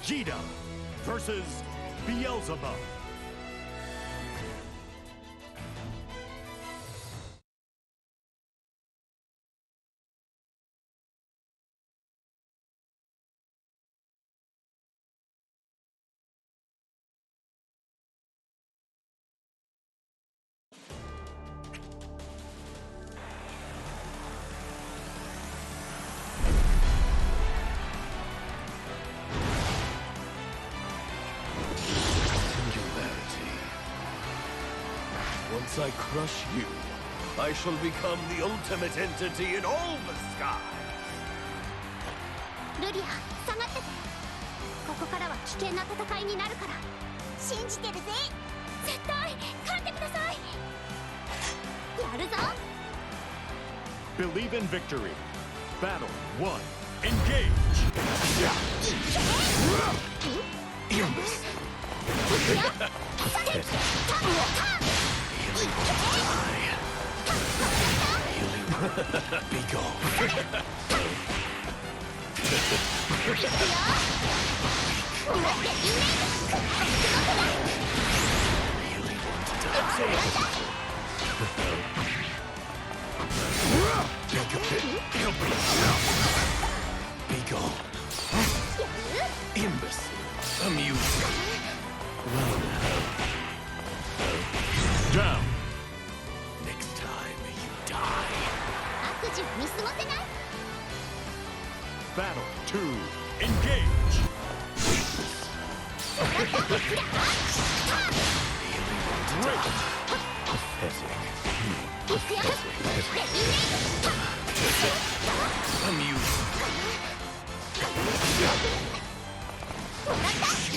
Vegeta versus Beelzebub. Once I crush you, I shall become the ultimate entity in all the skies. ルリア、下がってて。ここからは危険な戦いになるから。信じてるぜ。絶対勝ってください。やるぞ。Believe in victory. Battle 1. Engage. Be gone. Be gone. Imbecile. Amusing. Down. Next time you die. 悪事を見過ごせない。 Battle 2. Engage. Great. Pathetic. Amusing.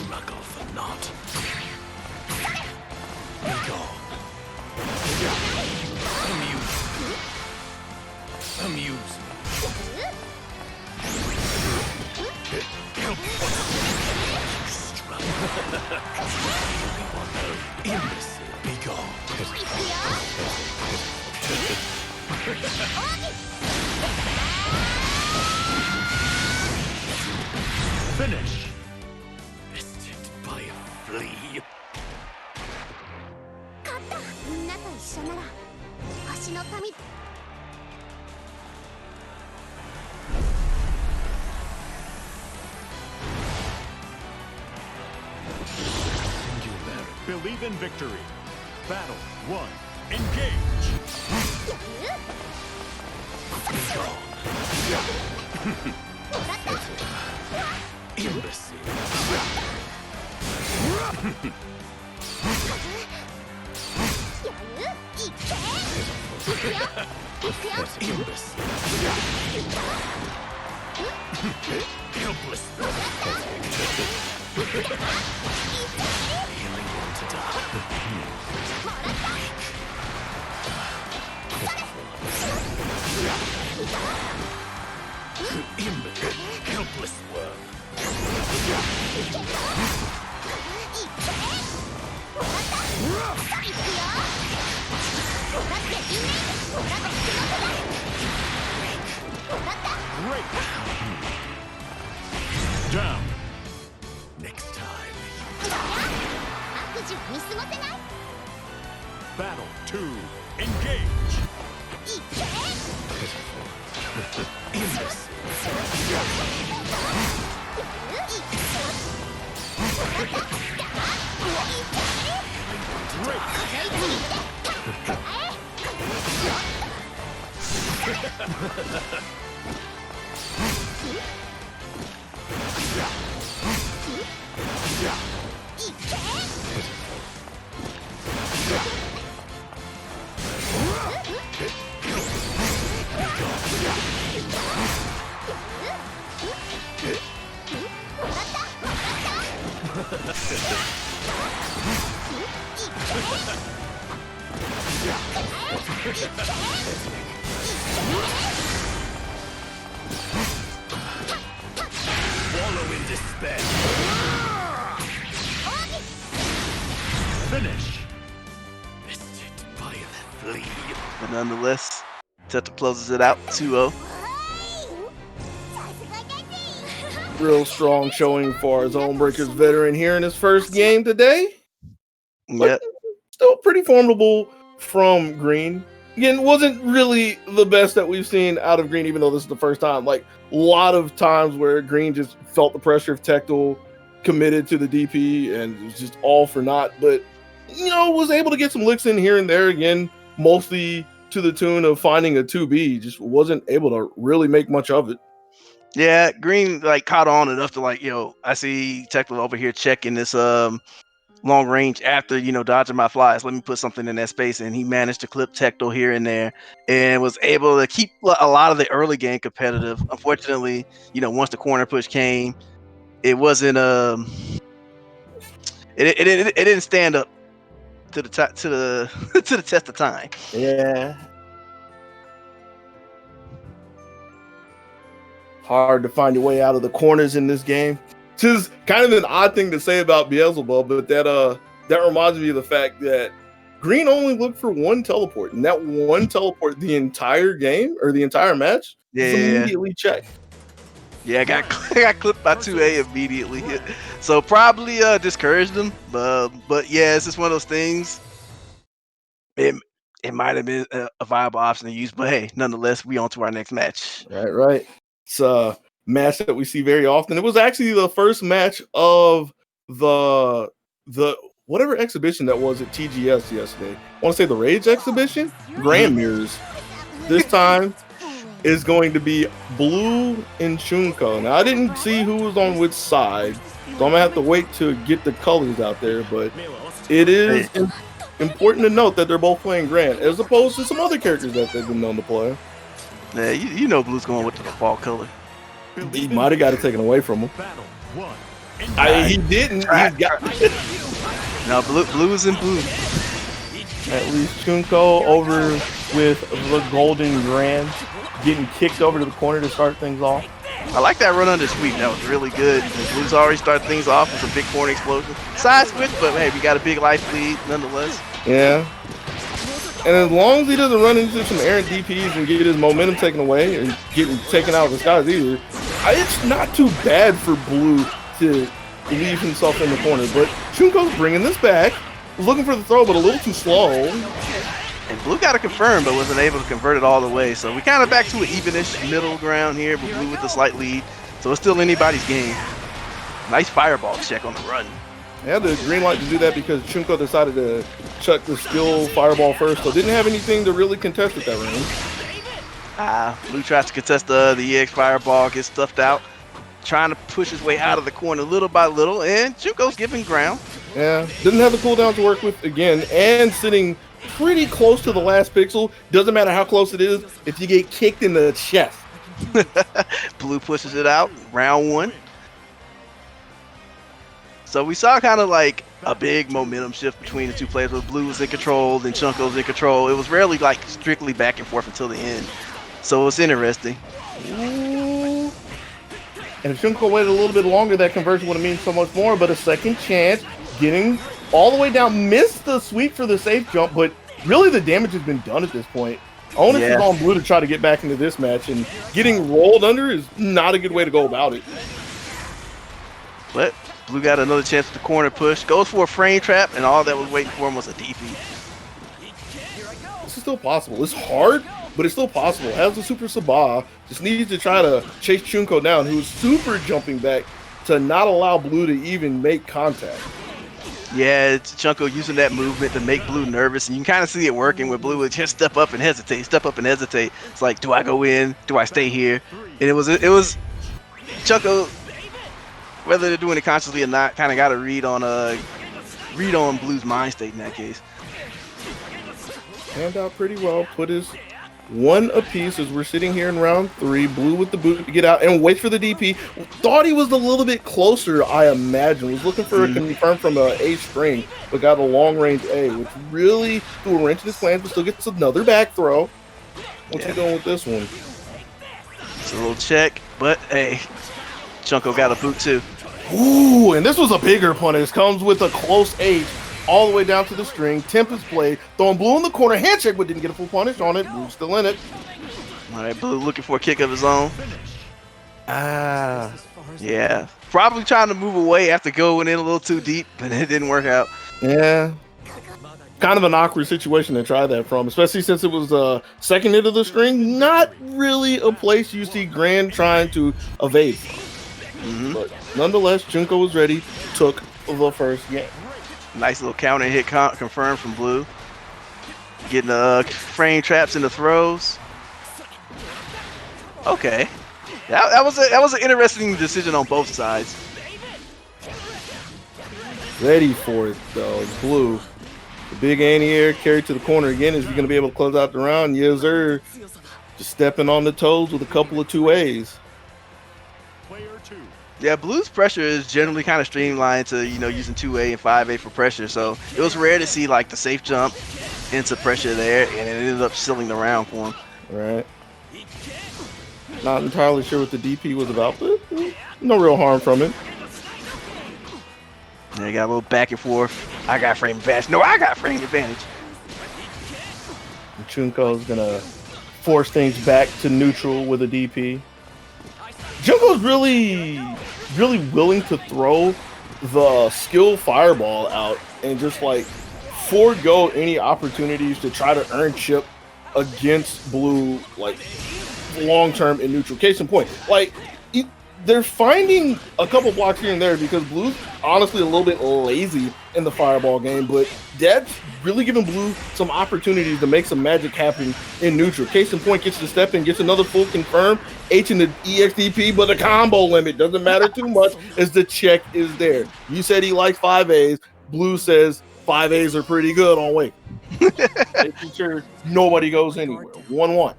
Struggle for naught. Be gone. Amuse me. Imbecile. Be gone. Finish. Bested by a flea. 勝った。みんなと一緒なら星の民。 Believe in victory. Battle 1. Engage. Imbecile. Imbecile. Helpless. Really want to die. Helpless worm. 見過ごせない。 Battle 2. Engage. いけ。 Wallow in despair. Finish. Visited by the flea. But nonetheless, Teta closes it out 2-0. Real strong showing for our ZoneBreakers veteran here in his first game today. Yep. Still pretty formidable from Green. Again, wasn't really the best that we've seen out of Green, even though this is the first time. Like, a lot of times where Green just felt the pressure of Tectal, committed to the DP, and it was just all for naught. But, you know, was able to get some licks in here and there, again, mostly to the tune of finding a 2B. Just wasn't able to really make much of it. Yeah, Green like caught on enough to like, yo, I see Tectal over here checking this long range after, you know, dodging my flies. Let me put something in that space, and he managed to clip Tectal here and there, and was able to keep a lot of the early game competitive. Unfortunately, you know, once the corner push came, it wasn't it didn't stand up to the to the to the test of time. Yeah. Hard to find your way out of the corners in this game. Which is kind of an odd thing to say about Beelzebub, but that reminds me of the fact that Green only looked for one teleport, and that one teleport the entire game or the entire match was immediately checked. Yeah, I got clipped by 2A immediately. So probably discouraged him. But yeah, it's just one of those things. It might have been a viable option to use, but hey, nonetheless, we on to our next match. Right. It's a match that we see very often. It was actually the first match of the whatever exhibition that was at TGS yesterday. I want to say the Rage exhibition, Grand Mirrors. This time is going to be Blue and Chunko. Now I didn't see who was on which side, so I'm gonna have to wait to get the colors out there. But it is important to note that they're both playing Grand, as opposed to some other characters that they've been known to play. Yeah, you know Blue's going with the fall color. He might have got it taken away from him. Battle 1. He didn't. He's got No, Blue is in blue. at least Chunko over with the Golden Grand getting kicked over to the corner to start things off. I like that run under sweep. That was really good. Blue's already started things off with a big corner explosion. Side switch, but hey, we got a big life lead nonetheless. Yeah. And as long as he doesn't run into some errant DPs and get his momentum taken away and getting taken out of the skies either, it's not too bad for Blue to leave himself in the corner. But Chunko's bringing this back, looking for the throw, but a little too slow. And Blue got to confirm, but wasn't able to convert it all the way. So we kind of back to an evenish middle ground here, but Blue with the slight lead. So it's still anybody's game. Nice fireball check on the run. They had the green light to do that because Chunko decided to chuck the skill fireball first, so didn't have anything to really contest at that range. Blue tries to contest the EX fireball, gets stuffed out, trying to push his way out of the corner little by little, and Chunko's giving ground. Yeah, didn't have the cooldown to work with again, and sitting pretty close to the last pixel. Doesn't matter how close it is if you get kicked in the chest. Blue pushes it out, round one. So we saw kind of like a big momentum shift between the two players, with Blue was in control, then Chunko's in control. It was rarely like strictly back and forth until the end. So it's interesting. Ooh. And if Chunko waited a little bit longer, that conversion would have meant so much more, but a second chance, getting all the way down, missed the sweep for the safe jump, but really the damage has been done at this point. Onus is on Blue to try to get back into this match, and getting rolled under is not a good way to go about it. But Blue got another chance at the corner push. Goes for a frame trap, and all that was waiting for him was a DP. This is still possible. It's hard, but it's still possible. Has the Super Sabah, just needs to try to chase Chunko down, who's super jumping back to not allow Blue to even make contact. Yeah, it's Chunko using that movement to make Blue nervous, and you can kind of see it working where Blue would just step up and hesitate, step up and hesitate. It's like, do I go in? Do I stay here? And it was Chunko, whether they're doing it consciously or not, kind of got to read on Blue's mind state in that case. Panned out pretty well. Put his one apiece as we're sitting here in round 3. Blue with the boot to get out and wait for the DP. Thought he was a little bit closer, I imagine. Was looking for a confirm from a A string, but got a long range A, which really threw a wrench in his plans, but still gets another back throw. What's he going with this one? It's a little check, but hey, Chunko got a boot too. Ooh, and this was a bigger punish. Comes with a close H all the way down to the string. Tempest play, throwing Blue in the corner. Handshake, but didn't get a full punish on it. Blue's still in it. All right, Blue looking for a kick of his own. Yeah. Probably trying to move away after going in a little too deep, but it didn't work out. Yeah. Kind of an awkward situation to try that from, especially since it was the second hit of the string. Not really a place you see Grand trying to evade. But nonetheless, Chunko was ready, took the first game. Nice little counter hit confirmed from Blue. Getting the frame traps into throws. Okay. That was an interesting decision on both sides. Ready for it though. It's Blue. The big anti-air carried to the corner again. Is he going to be able to close out the round? Yes, sir. Just stepping on the toes with a couple of 2As. Yeah, Blue's pressure is generally kind of streamlined to, using 2A and 5A for pressure. So it was rare to see like the safe jump into pressure there, and it ended up sealing the round for him. Right. Not entirely sure what the DP was about, but no real harm from it. Yeah, got a little back and forth. I got frame advantage. No, I got frame advantage. And Chunko's gonna force things back to neutral with a DP. Junko's really willing to throw the skill fireball out and just like forego any opportunities to try to earn chip against Blue, like long-term in neutral. Case in point, like they're finding a couple blocks here and there because Blue's honestly a little bit lazy in the fireball game, but that's really giving Blue some opportunities to make some magic happen in neutral. Case in point, gets the step in, gets another full confirm, H in the EXDP, but the combo limit doesn't matter too much as the check is there. You said he likes 5As. Blue says 5As are pretty good on Wake. Making sure nobody goes anywhere. 1-1.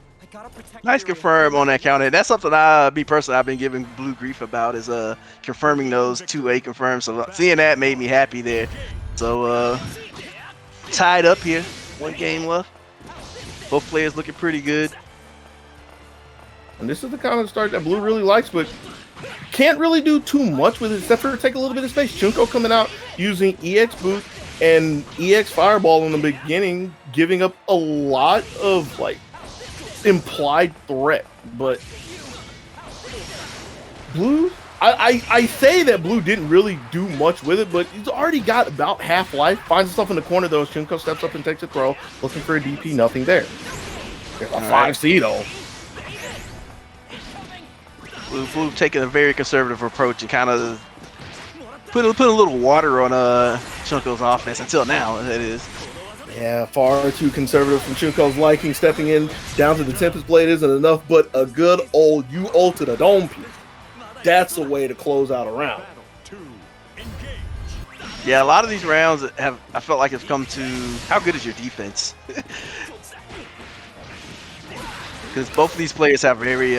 Nice confirm on that counter. That's something me personally, I've been giving Blue grief about is confirming those 2A confirms. So seeing that made me happy there. So tied up here, 1 game left. Both players looking pretty good. And this is the kind of start that Blue really likes, but can't really do too much with it except for take a little bit of space. Chunko coming out using EX Boot and EX Fireball in the beginning, giving up a lot of like implied threat, but Blue, I say that Blue didn't really do much with it, but he's already got about half life. Finds himself in the corner though. Chunko steps up and takes a throw, looking for a DP, nothing there. There's a 5C though. Blue taking a very conservative approach and kind of put a little water on Chunko's offense until now. That is. Yeah, far too conservative from Chunko's liking. Stepping in down to the Tempest Blade isn't enough, but a good old you ulted a dome piece. That's the way to close out a round. Yeah, a lot of these rounds I felt like have come to how good is your defense? Because both of these players have very,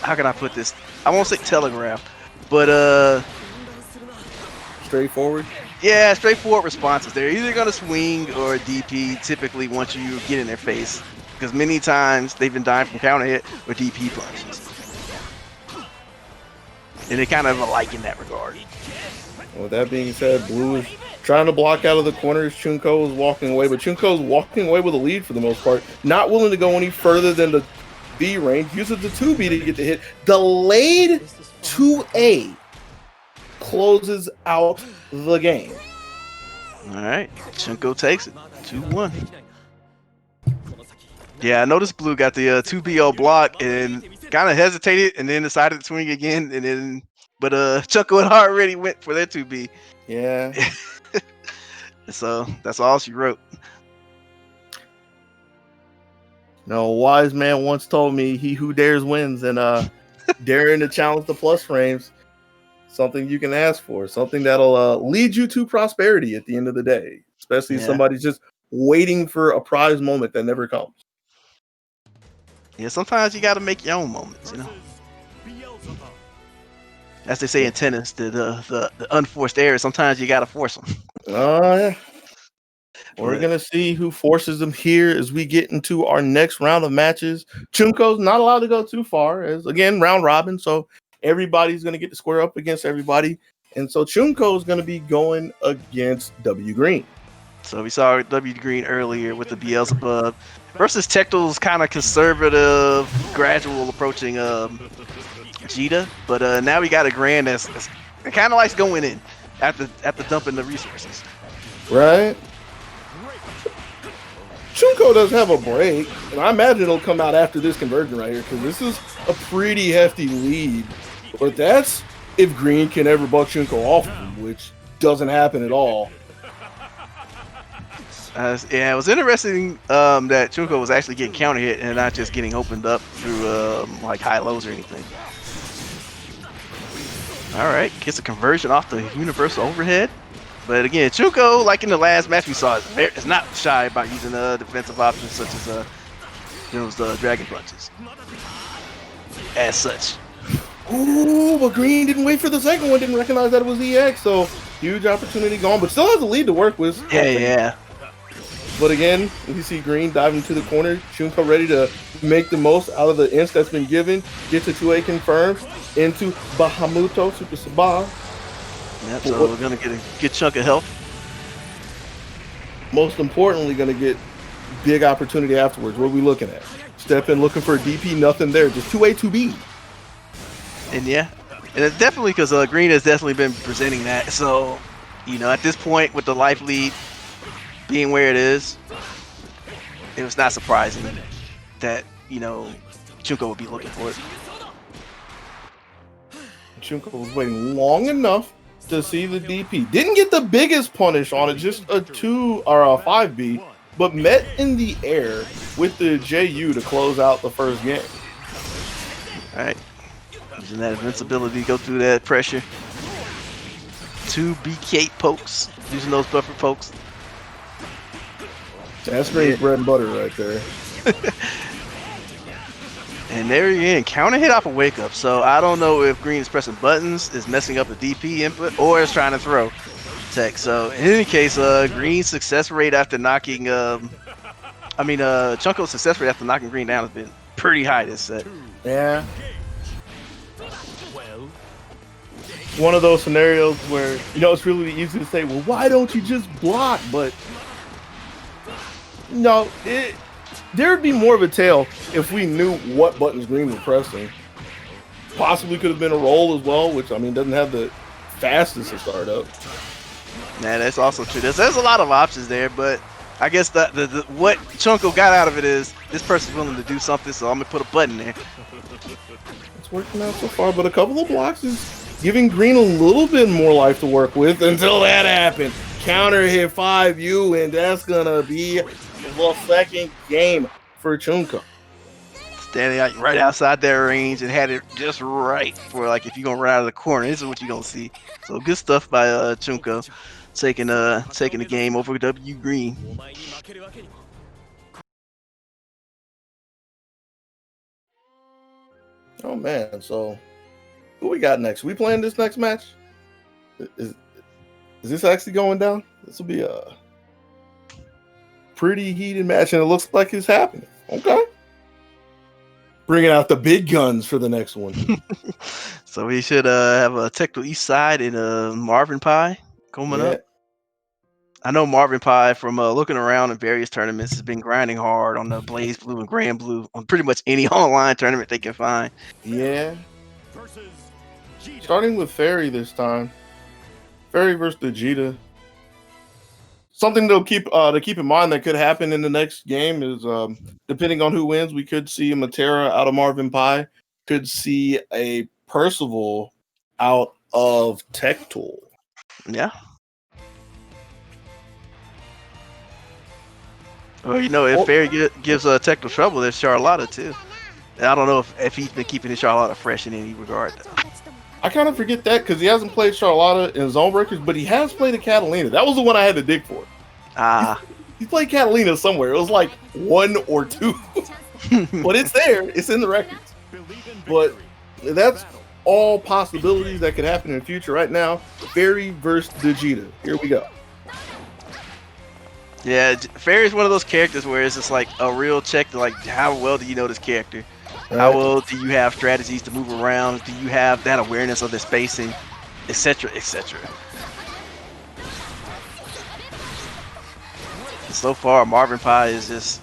how can I put this? I won't say telegraph, but straightforward. Yeah, straightforward responses. They're either going to swing or DP typically once you get in their face. Because many times they've been dying from counter hit or DP punishes. And they kind of alike in that regard. With that being said, Blue is trying to block out of the corners. Chunko is walking away, but Chunko's walking away with a lead for the most part. Not willing to go any further than the B range. Uses the 2B to get the hit. Delayed 2A. closes out the game. All right, Chunko takes it 2-1. Yeah, I noticed Blue got the 2BO block and kind of hesitated and then decided to swing again, and then but Chunko had already went for their 2B. Yeah. So that's all she wrote. No, a wise man once told me, "He who dares wins," and daring to challenge the plus frames, something you can ask for, something that'll lead you to prosperity at the end of the day, especially if somebody's just waiting for a prize moment that never comes. Yeah, sometimes you got to make your own moments, you know. As they say in tennis, the unforced errors, sometimes you got to force them. Oh, yeah. We're going to see who forces them here as we get into our next round of matches. Chunko's not allowed to go too far, as again, round robin, so everybody's going to get to square up against everybody. And so Chunko's going to be going against W Green. So we saw W Green earlier with the Beelzebub versus Tecto's kind of conservative, gradual approaching Jita. But now we got a Grand that's kind of likes going in after dumping the resources. Right? Chunko does have a break, and I imagine it'll come out after this conversion right here, because this is a pretty hefty lead. But that's if Green can ever buck Chunko off, which doesn't happen at all. Yeah, it was interesting that Chunko was actually getting counter hit and not just getting opened up through like high lows or anything. All right, gets a conversion off the universal overhead. But again, Chunko, like in the last match we saw, is not shy about using defensive options such as those dragon punches. As such. Ooh, but Green didn't wait for the second one, didn't recognize that it was EX, so huge opportunity gone, but still has a lead to work with. Yeah. But again, you see Green diving to the corner, Chunko ready to make the most out of the inch that's been given, gets a 2A confirmed into Bahamuto Super Sabah. Yep, so we're going to get a good chunk of health. Most importantly, going to get big opportunity afterwards. What are we looking at? Step in looking for a DP, nothing there. Just 2A, 2B. And yeah, and it's definitely because Green has definitely been presenting that. So, at this point with the life lead being where it is, it was not surprising that, Chunko would be looking for it. Chunko was waiting long enough to see the DP. Didn't get the biggest punish on it, just a 2 or a 5B, but met in the air with the JU to close out the first game. All right, using that invincibility to go through that pressure. 2 BK pokes, using those buffer pokes. That's Green's bread and butter right there. And there again, counter hit off a wake up. So I don't know if Green is pressing buttons, is messing up the DP input, or is trying to throw tech. So in any case, Green's success rate after knocking, Chunko's success rate after knocking Green down has been pretty high this set. Yeah. One of those scenarios where, it's really easy to say, well, why don't you just block? But no, there would be more of a tale if we knew what buttons Green was pressing. Possibly could have been a roll as well, which, doesn't have the fastest to start up. Yeah, that's also true. There's a lot of options there, but I guess the what Chunko got out of it is this person's willing to do something, so I'm going to put a button there. It's working out so far, but a couple of blocks is giving Green a little bit more life to work with until that happened. Counter hit 5U, and that's going to be the second game for Chunko. Standing out right outside their range and had it just right for if you're gonna run out of the corner. This is what you're gonna see. So good stuff by Chunko, taking the game over W Green. Oh man, so who we got next? We playing this next match? Is this actually going down? This will be a pretty heated match, and it looks like it's happening. Okay. Bringing out the big guns for the next one. So we should have a Tecto East Side and Marvin Pie coming up. I know Marvin Pie from looking around in various tournaments has been grinding hard on the Blaze Blue and Granblue on pretty much any online tournament they can find. Yeah. Starting with Fairy this time. Fairy versus Vegeta. Something to keep in mind that could happen in the next game is depending on who wins, we could see a Matera out of Marvin Pie, could see a Percival out of Tech Tool. Yeah. Well, you know, if Fairy gives Tecmo trouble, there's Charlotta too. And I don't know if he's been keeping his Charlotta fresh in any regard. I kind of forget that because he hasn't played Charlotta in ZoneBreakers, but he has played a Catalina. That was the one I had to dig for. He played Catalina somewhere. It was like 1 or 2. But it's there. It's in the records. But that's all possibilities that could happen in the future. Right now, Fairy versus Vegeta. Here we go. Yeah, Fairy is one of those characters where it's just like a real check to like how well do you know this character? How well do you have strategies to move around? Do you have that awareness of the spacing, etc., etc.? So far, Marvin Pie is just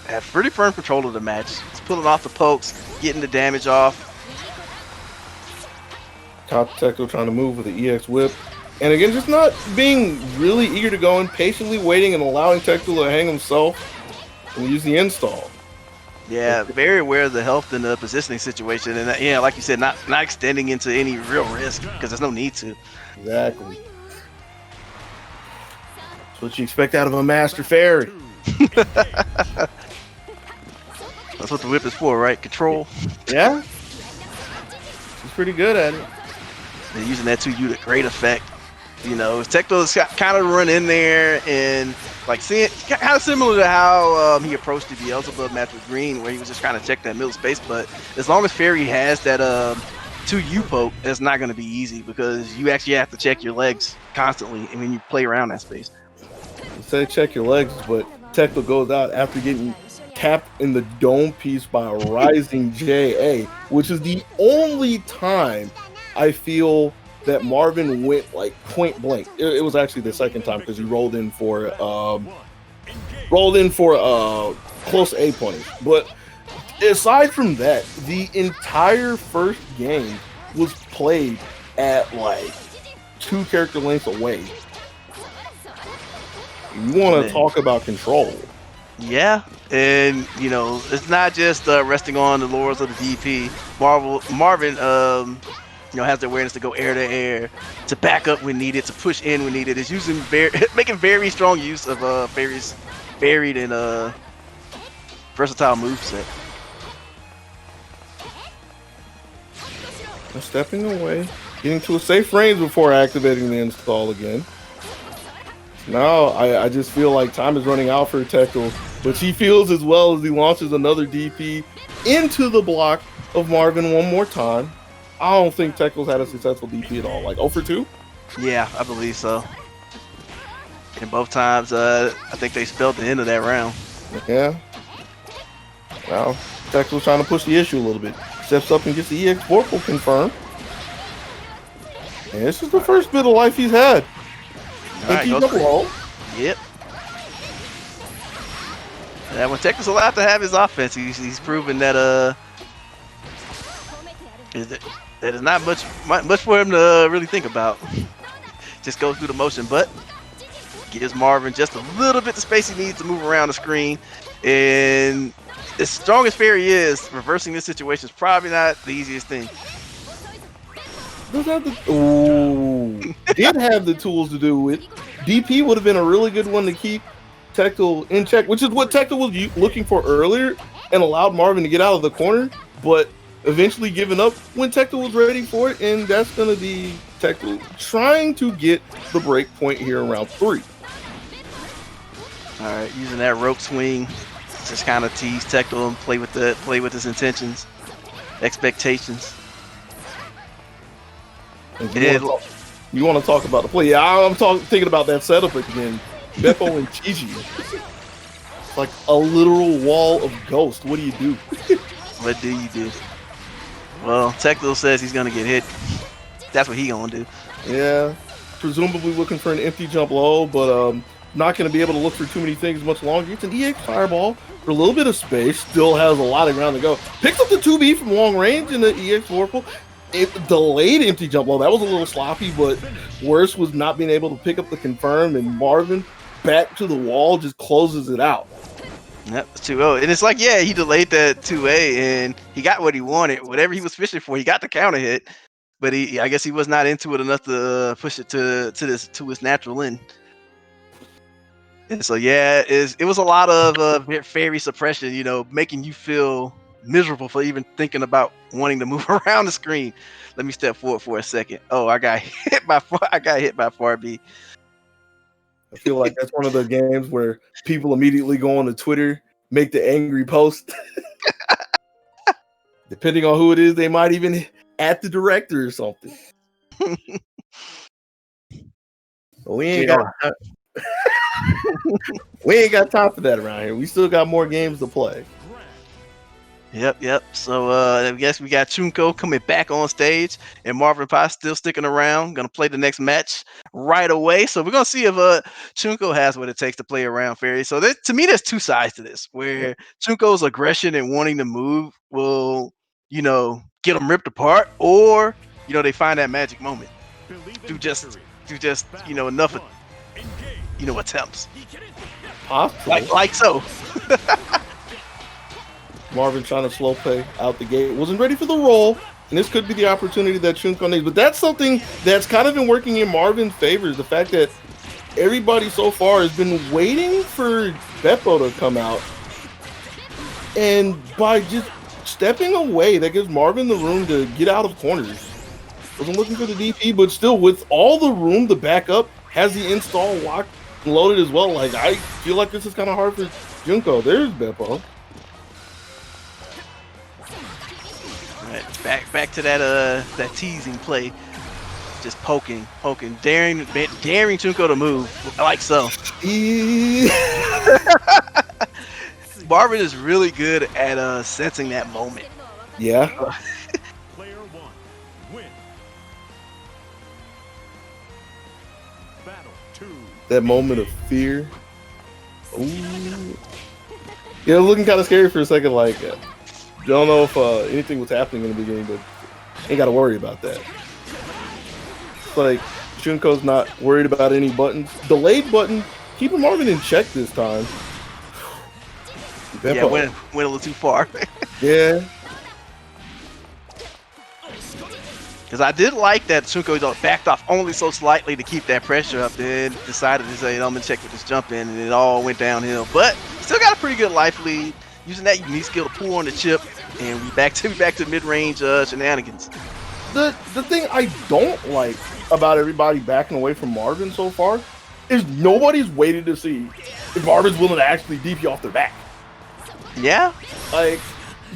have pretty firm control of the match. He's pulling off the pokes, getting the damage off. Tecto trying to move with the EX whip. And again, just not being really eager to go in, patiently waiting and allowing Tecto to hang himself and use the install. Yeah, very aware of the health and the positioning situation, and yeah, like you said, not extending into any real risk because there's no need to. Exactly. That's what you expect out of a Master Fairy. That's what the whip is for, right? Control. Yeah. She's pretty good at it. They're using that to great effect. You know, Tecto's kind of run in there and like seeing kind of similar to how he approached the Beelzebub match with Green, where he was just trying to check that middle space. But as long as Fairy has that 2U poke, it's not going to be easy because you actually have to check your legs constantly and when you play around that space. You say check your legs, but Tecto goes out after getting tapped in the dome piece by a Rising JA, which is the only time I feel that Marvin went like point blank. It was actually the second time because he rolled in for close A punish. But aside from that, the entire first game was played at like 2 character lengths away. You want to talk about control? Yeah, and you know it's not just resting on the laurels of the DP. Marvin has the awareness to go air to air, to back up when needed, to push in when needed. It's using making very strong use of Fairy's varied and versatile moveset. Stepping away, getting to a safe range before activating the install again. Now I just feel like time is running out for Tecto, but he feels as well as he launches another DP into the block of Marvin one more time. I don't think Tecto's had a successful DP at all. Like 0 for 2? Yeah, I believe so. And both times, I think they spelled the end of that round. Yeah. Well, Tecto's trying to push the issue a little bit. Steps up and gets the EX Vorpal confirmed. And this is the first bit of life he's had. Right, yep. Yeah, when Tecto's allowed to have his offense, he's proven that there's not much for him to really think about. Just go through the motion, but gives Marvin just a little bit of space he needs to move around the screen. And as strong as Fairy is, reversing this situation is probably not the easiest thing. Did have the tools to do it. DP would have been a really good one to keep Tecto in check, which is what Tecto was looking for earlier and allowed Marvin to get out of the corner, but eventually giving up when Tecto was ready for it, and that's going to be Tecto trying to get the break point here in round 3. All right, using that rope swing, just kind of tease Tecto and play with his intentions, expectations. You want to talk about the play? Yeah, I'm thinking about that setup again. Beppo and Gigi. It's like a literal wall of ghost. What do you do? What do you do? Well, Tecto says he's gonna get hit. That's what he gonna do. Yeah, presumably looking for an empty jump low, but not gonna be able to look for too many things much longer. It's an EX Fireball for a little bit of space. Still has a lot of ground to go. Picks up the 2B from long range in the EX Vorpal. It delayed empty jump low. That was a little sloppy, but worse was not being able to pick up the confirm, and Marvin back to the wall just closes it out. Yep, it's 2-0. And it's like, yeah, he delayed that 2A and he got what he wanted. Whatever he was fishing for, he got the counter hit. But I guess he was not into it enough to push it to his natural end. And so yeah, it was a lot of fairy suppression, you know, making you feel miserable for even thinking about wanting to move around the screen. Let me step forward for a second. Oh, I got hit by R.O.B. I feel like that's one of the games where people immediately go on to Twitter, make the angry post. Depending on who it is, they might even at the director or something. But we ain't got time for that around here. We still got more games to play. Yep. So I guess we got Chunko coming back on stage, and Marvin Pie still sticking around. Gonna play the next match right away. So we're gonna see if Chunko has what it takes to play around Fairy. So to me, there's two sides to this. Where Chunko's aggression and wanting to move will, you know, get them ripped apart, or you know, they find that magic moment. Do just you know, enough of, you know, attempts. Possibly. Like so. Marvin trying to slow play out the gate. Wasn't ready for the roll, and this could be the opportunity that Chunko needs. But that's something that's kind of been working in Marvin's favor, is the fact that everybody so far has been waiting for Beppo to come out. And by just stepping away, that gives Marvin the room to get out of corners. Wasn't looking for the DP, but still with all the room to back up, has the install locked and loaded as well. Like, I feel like this is kind of hard for Junko. There's Beppo. Back to that teasing play, just poking, daring Chunko to move, like so. Marvin is really good at sensing that moment. Yeah. Player one, win. Battle two. That moment of fear. Ooh. Yeah, looking kind of scary for a second. Like, don't know if anything was happening in the beginning, but ain't got to worry about that. It's like Chunko's not worried about any buttons. Delayed button, keeping Marvin in check this time. Yeah, went a little too far. Yeah. Because I did like that Chunko backed off only so slightly to keep that pressure up, then decided to say, I'm going to check with this jump in, and it all went downhill. But still got a pretty good life lead, using that unique skill to pull on the chip, and we back to mid-range shenanigans. The thing I don't like about everybody backing away from Marvin so far is nobody's waited to see if Marvin's willing to actually DP off their back. Yeah. Like,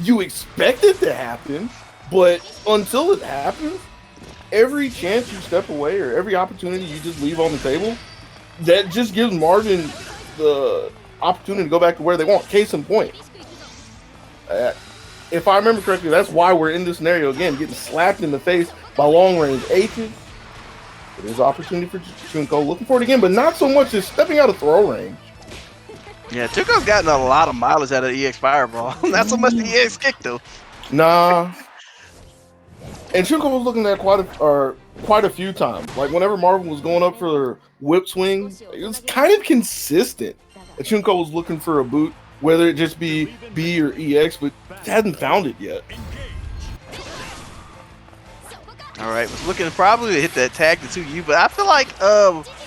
you expect it to happen, but until it happens, every chance you step away or every opportunity you just leave on the table, that just gives Marvin the opportunity to go back to where they want. Case in point. If I remember correctly, that's why we're in this scenario again, getting slapped in the face by long-range H's. It is opportunity for Chunko. Looking for it again, but not so much as stepping out of throw range. Yeah, Chunko's gotten a lot of mileage out of the EX Fireball. Not so much the EX Kick, though. Nah. And Chunko was looking at quite a few times. Like, whenever Marvin was going up for whip swing, it was kind of consistent. And Chunko was looking for a boot, whether it just be B or EX, but hadn't found it yet. All right, was looking probably to hit that tag to 2U, but I feel like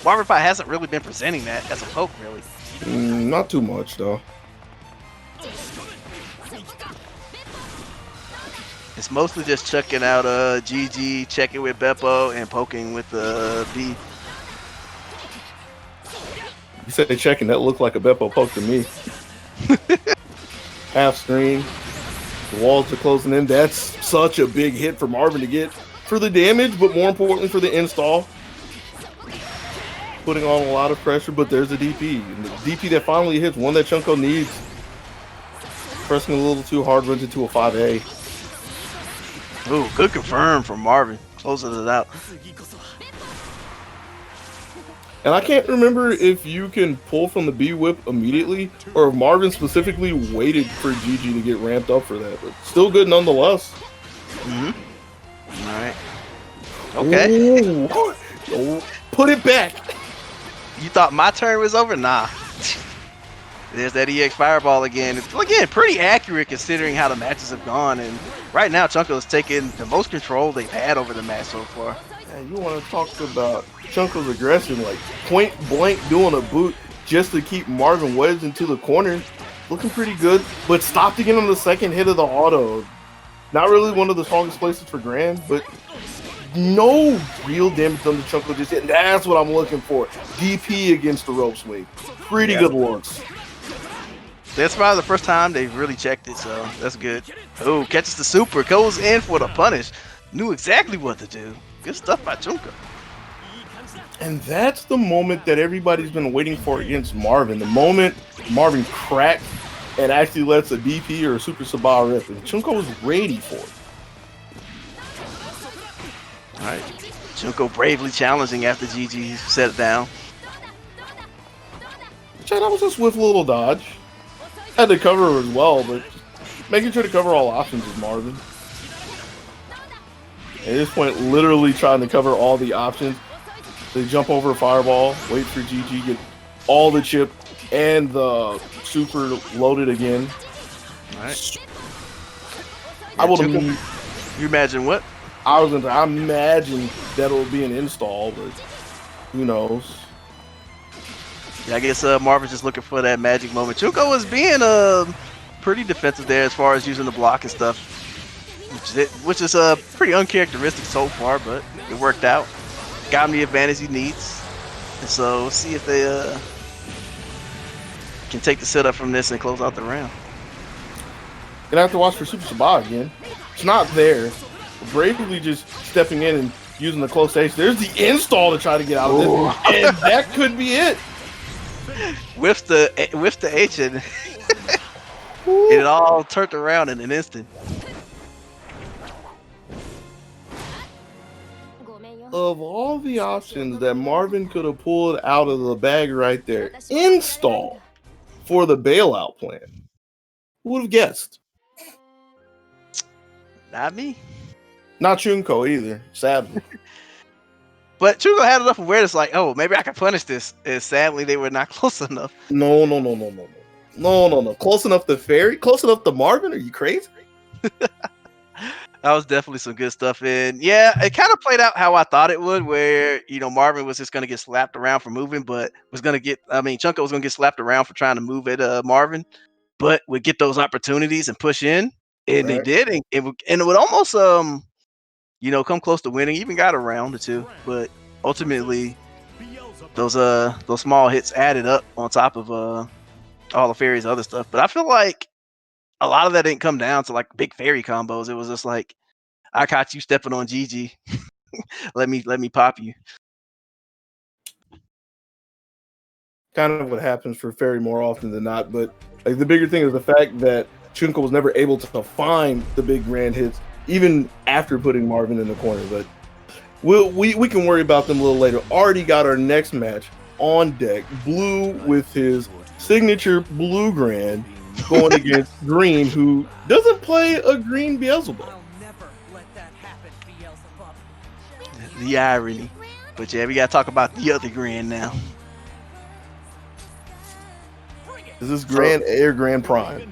Marvin Pie hasn't really been presenting that as a poke, really. Not too much, though. It's mostly just chucking out GG, checking with Beppo, and poking with B. You said checking, that looked like a Beppo poke to me. Half screen. The walls are closing in. That's such a big hit for Marvin to get for the damage, but more importantly for the install. Putting on a lot of pressure, but there's a DP. And the DP that finally hits, one that Chunko needs. Pressing a little too hard, runs into a 5A. Ooh, good confirm from Marvin. Closing it out. And I can't remember if you can pull from the B whip immediately, or if Marvin specifically waited for GG to get ramped up for that. But still good nonetheless. Mm-hmm. All right. Okay. Ooh. Oh, put it back. You thought my turn was over? Nah. There's that EX Fireball again. It's, again, pretty accurate considering how the matches have gone. And right now, Chunko's taking the most control they've had over the match so far. Yeah, you want to talk about Chunko's aggression, like point blank doing a boot just to keep Marvin wedged into the corner. Looking pretty good, but stopped again on the second hit of the auto. Not really one of the strongest places for Grand, but no real damage done to Chunko just yet. And that's what I'm looking for. DP against the rope swing. Pretty good looks. That's probably the first time they've really checked it, so that's good. Oh, catches the super, goes in for the punish. Knew exactly what to do. Good stuff by Chunko. And that's the moment that everybody's been waiting for against Marvin. The moment Marvin cracks and actually lets a DP or a Super Sabah rip. And Chunko was ready for it. All right. Chunko bravely challenging after GG set it down. Chad, that was a swift little dodge. Had to cover her as well, but making sure to cover all options is Marvin. At this point, literally trying to cover all the options. They jump over a fireball, wait for GG, get all the chip and the super loaded again. All right. I would You imagine what? I imagine that will be an install, but who knows? Yeah, I guess Marvin's just looking for that magic moment. Chunko was being pretty defensive there as far as using the block and stuff, which is pretty uncharacteristic so far, but it worked out. Got him the advantage he needs, and so we'll see if they can take the setup from this and close out the round. Gonna have to watch for Super Sabah again. It's not there. Bravely just stepping in and using the close H. There's the install to try to get out of this, and that could be it. With the H and it all turned around in an instant. Of all the options that Marvin could have pulled out of the bag right there, install for the bailout plan. Who would have guessed? Not me. Not Chunko either, sadly. But Chunko had enough awareness, like, oh, maybe I can punish this. And sadly, they were not close enough. No. Close enough to Fairy? Close enough to Marvin? Are you crazy? That was definitely some good stuff. And yeah, it kind of played out how I thought it would, where, you know, Marvin was just going to get slapped around for moving, but Chunko was going to get slapped around for trying to move at Marvin, but would get those opportunities and push in. And they did. And it would almost, you know, come close to winning. Even got a round or two, but ultimately those small hits added up on top of all the Fairy's other stuff. But I feel like a lot of that didn't come down to like big Fairy combos. It was just like, I caught you stepping on GG. let me pop you. Kind of what happens for Fairy more often than not, but like the bigger thing is the fact that Chunko was never able to find the big grand hits even after putting Marvin in the corner. But we can worry about them a little later. Already got our next match on deck. Blue with his signature blue grand going against Green, who doesn't play a green Beelzebub. The irony. But yeah, we gotta talk about the other grand now. Is this Grand A or Grand Prime?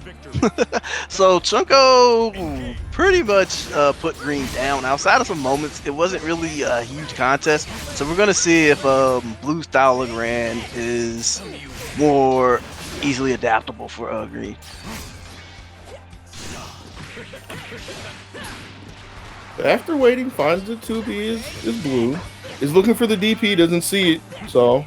So Chunko pretty much put Green down. Outside of some moments, it wasn't really a huge contest. So we're gonna see if Blue style of Grand is more easily adaptable for Green. After waiting, finds the 2B is Blue. Is looking for the DP, doesn't see it, so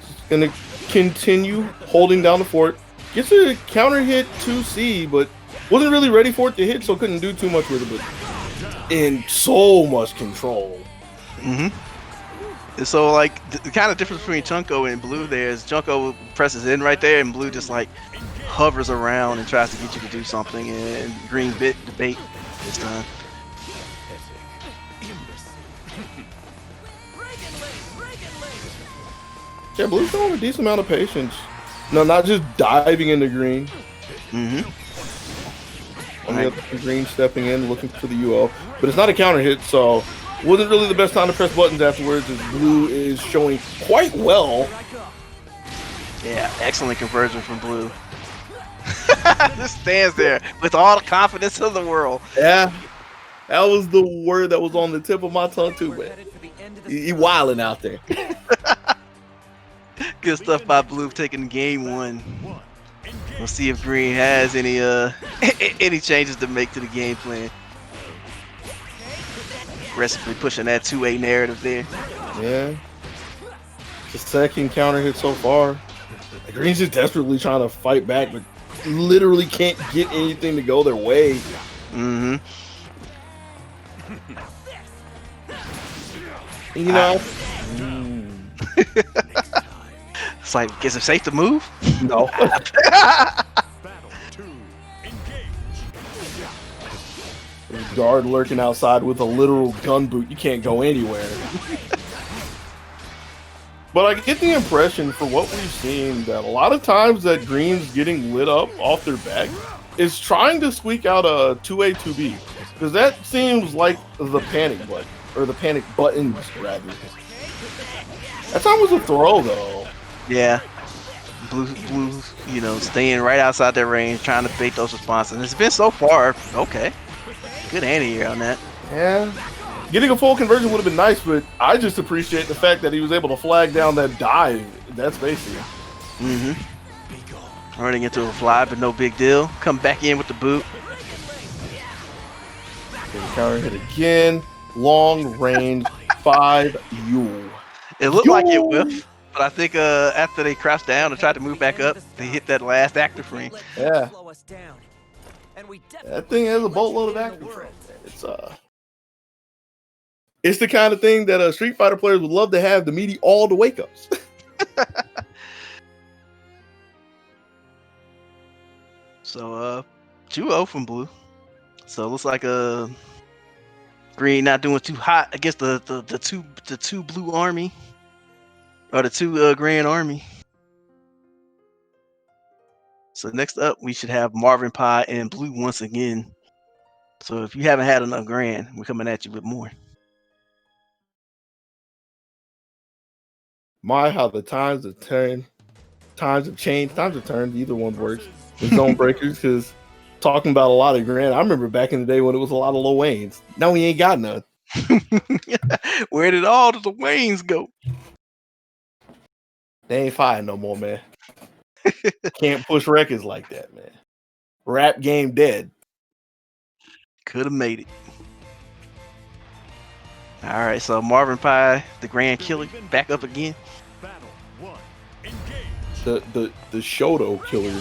he's gonna continue holding down the fort. Gets a counter hit to C, but wasn't really ready for it to hit, so couldn't do too much with it. But in so much control. And so, like, the kind of difference between Chunko and Blue there is Chunko presses in right there, and Blue just like hovers around and tries to get you to do something, and Green bit the bait this time. Yeah, Blue's showing a decent amount of patience. No, not just diving into Green. On the other, green stepping in, looking for the UO, but it's not a counter hit, so wasn't really the best time to press buttons afterwards. As blue is showing quite well. Yeah, excellent conversion from blue. Just stands there with all the confidence in the world. Yeah, that was the word that was on the tip of my tongue too, man. He wilding out there. Good stuff by blue taking game 1. We'll see if green has any any changes to make to the game plan. Aggressively pushing that 2A narrative there. Yeah. The second counter hit so far. The green's just desperately trying to fight back, but literally can't get anything to go their way. Mm-hmm. You know? It's like, is it safe to move? No. Guard lurking outside with a literal gun boot. You can't go anywhere. But I get the impression for what we've seen that a lot of times that green's getting lit up off their back is trying to squeak out a 2A, 2B. Because that seems like the panic button. Or the panic buttons, rather. That time was a throw, though. Yeah. Blue, you know, staying right outside their range, trying to bait those responses. It's been so far, okay. Good anti-air on that. Yeah. Getting a full conversion would have been nice, but I just appreciate the fact that he was able to flag down that dive in that space here. Mm-hmm. Running into a fly, but no big deal. Come back in with the boot. Counter hit again. Long range 5U. It looked like it whiffed, but I think after they crouched down and tried to move back up, they hit that last active frame. Yeah. That thing has a boatload of active frame. It's the kind of thing that Street Fighter players would love to have, the meaty all the wake ups. So 2-0 from blue. So it looks like green not doing too hot against the two blue army. Or the two grand army. So next up we should have Marvin Pie and blue once again. So if you haven't had enough grand, we're coming at you with more. My, how the times have turned. Times have changed. Times have turned. Either one works. The ZoneBreakers, because talking about a lot of grand. I remember back in the day when it was a lot of Lil Waynes. Now we ain't got none. Where did all the Waynes go? They ain't fire no more, man. Can't push records like that, man. Rap game dead. Could have made it. All right, so Marvin Pie, the Grand Killer, back up again. Battle 1. Engage. The Shoto Killer.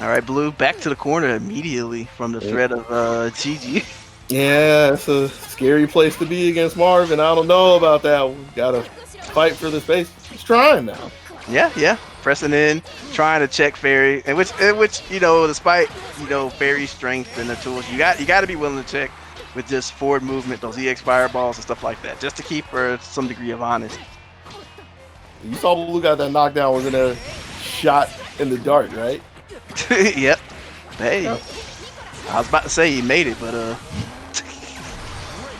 All right, blue, back to the corner immediately from the threat of GG. Yeah, it's a scary place to be against Marvin. I don't know about that one. Gotta fight for the space. He's trying now. Yeah. Pressing in, trying to check Fairy, and which you know, despite Fairy's strength and the tools, you got to be willing to check with just forward movement, those EX fireballs and stuff like that, just to keep her some degree of honest. You saw Blue got that knockdown was in a shot in the dark, right? Yep. Hey, I was about to say he made it, but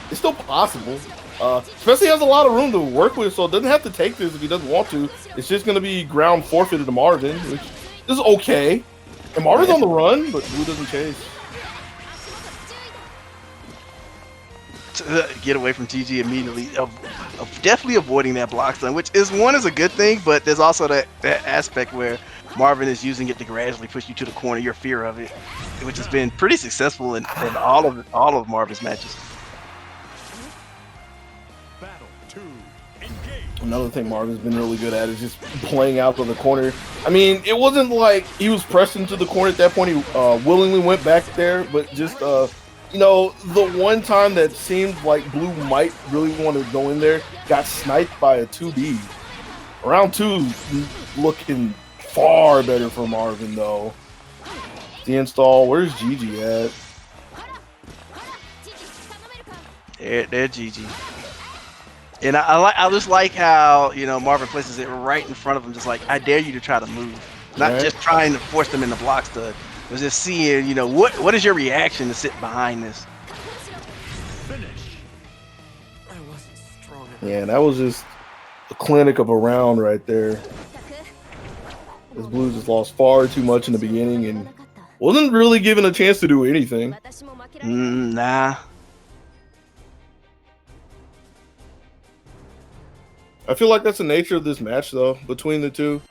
it's still possible. Especially has a lot of room to work with, so it doesn't have to take this if he doesn't want to. It's just going to be ground forfeited to Marvin, which is okay. And Marvin's on the run, but Blue doesn't chase. Get away from TG immediately. Of definitely avoiding that block stun, which is a good thing, but there's also that aspect where Marvin is using it to gradually push you to the corner, your fear of it, which has been pretty successful in all of Marvin's matches. Another thing Marvin's been really good at is just playing out of the corner. I mean, it wasn't like he was pressed into the corner at that point. He willingly went back there, but just, you know, the one time that seemed like Blue might really want to go in there, got sniped by a 2B. Round 2 looking far better for Marvin, though. The install, where's Gigi at? They're Gigi. And I just like how, you know, Marvin places it right in front of him, just like, I dare you to try to move. not Right. just trying to force them into block stud, but just seeing, you know, what is your reaction to sit behind this? Finish. I wasn't strong enough. Yeah, that was just a clinic of a round right there. This Blue just lost far too much in the beginning and wasn't really given a chance to do anything. Nah. I feel like that's the nature of this match, though, between the two.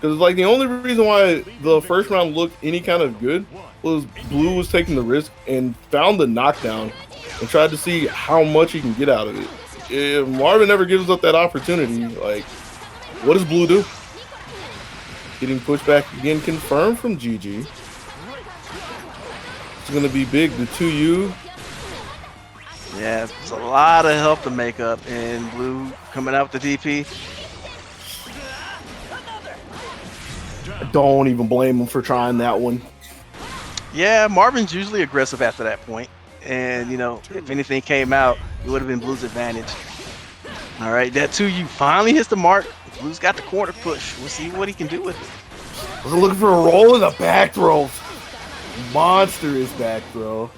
Because, like, the only reason why the first round looked any kind of good was Blue was taking the risk and found the knockdown and tried to see how much he can get out of it. If Marvin never gives up that opportunity, like, what does Blue do? Getting pushed back again, confirmed from GG. It's going to be big. The 2U. Yeah, it's a lot of help to make up, and Blue coming out with the DP. I don't even blame him for trying that one. Yeah, Marvin's usually aggressive after that point, and you know, if anything came out, it would have been Blue's advantage. All right, that 2U finally hits the mark. Blue's got the corner push. We'll see what he can do with it. We're looking for a roll in the back throw. Monstrous back throw.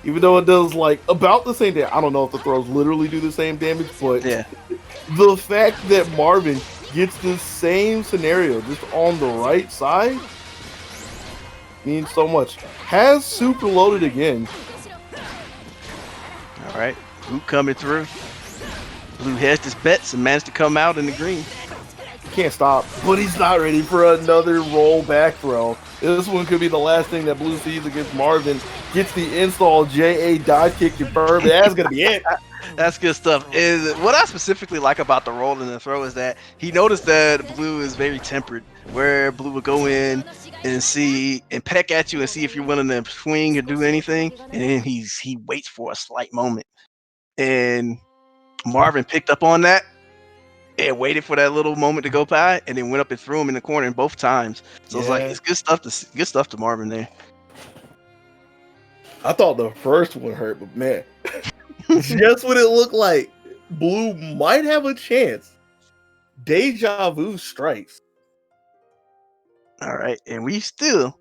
Even though it does like about the same damage. I don't know if the throws literally do the same damage, but Yeah, the fact that Marvin gets the same scenario just on the right side means so much. Has super loaded again. all right, Blue coming through. Blue hedged his bets and managed to come out in the green. Can't stop, but he's not ready for another roll back throw. This one could be the last thing that Blue sees against Marvin. Gets the install JA dive kick confirmed. That's gonna be it. That's good stuff. Is what I specifically like about the roll and the throw is that he noticed that Blue is very tempered, where Blue would go in and see and peck at you and see if you're willing to swing or do anything, and then he waits for a slight moment. And Marvin picked up on that and waited for that little moment to go by, and then went up and threw him in the corner in both times. So it's like Yeah. it's good stuff to Marvin there. I thought the first one hurt, but man, just what it looked like. Blue might have a chance. Deja vu strikes. All right, and we still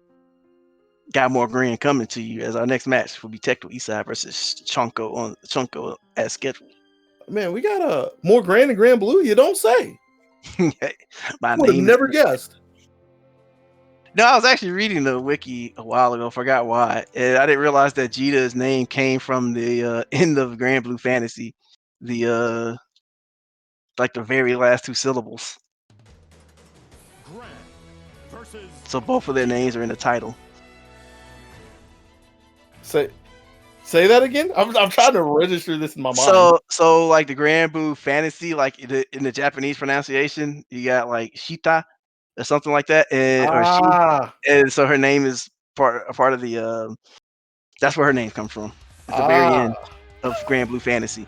got more green coming to you as our next match will be Tecto Eastside versus Chunko as scheduled. Man, we got a more Grand and Granblue. You don't say. My Would have name never guessed. No, I was actually reading the wiki a while ago. Forgot why. And I didn't realize that Jita's name came from the end of Granblue Fantasy, the like the very last two syllables. Gran versus So both of their names are in the title. Say that again. I'm trying to register this in my mind. So like the Granblue Fantasy, like in the Japanese pronunciation, you got like Shita or something like that, or she, and so her name is part of the. That's where her name comes from. At the very end of Granblue Fantasy.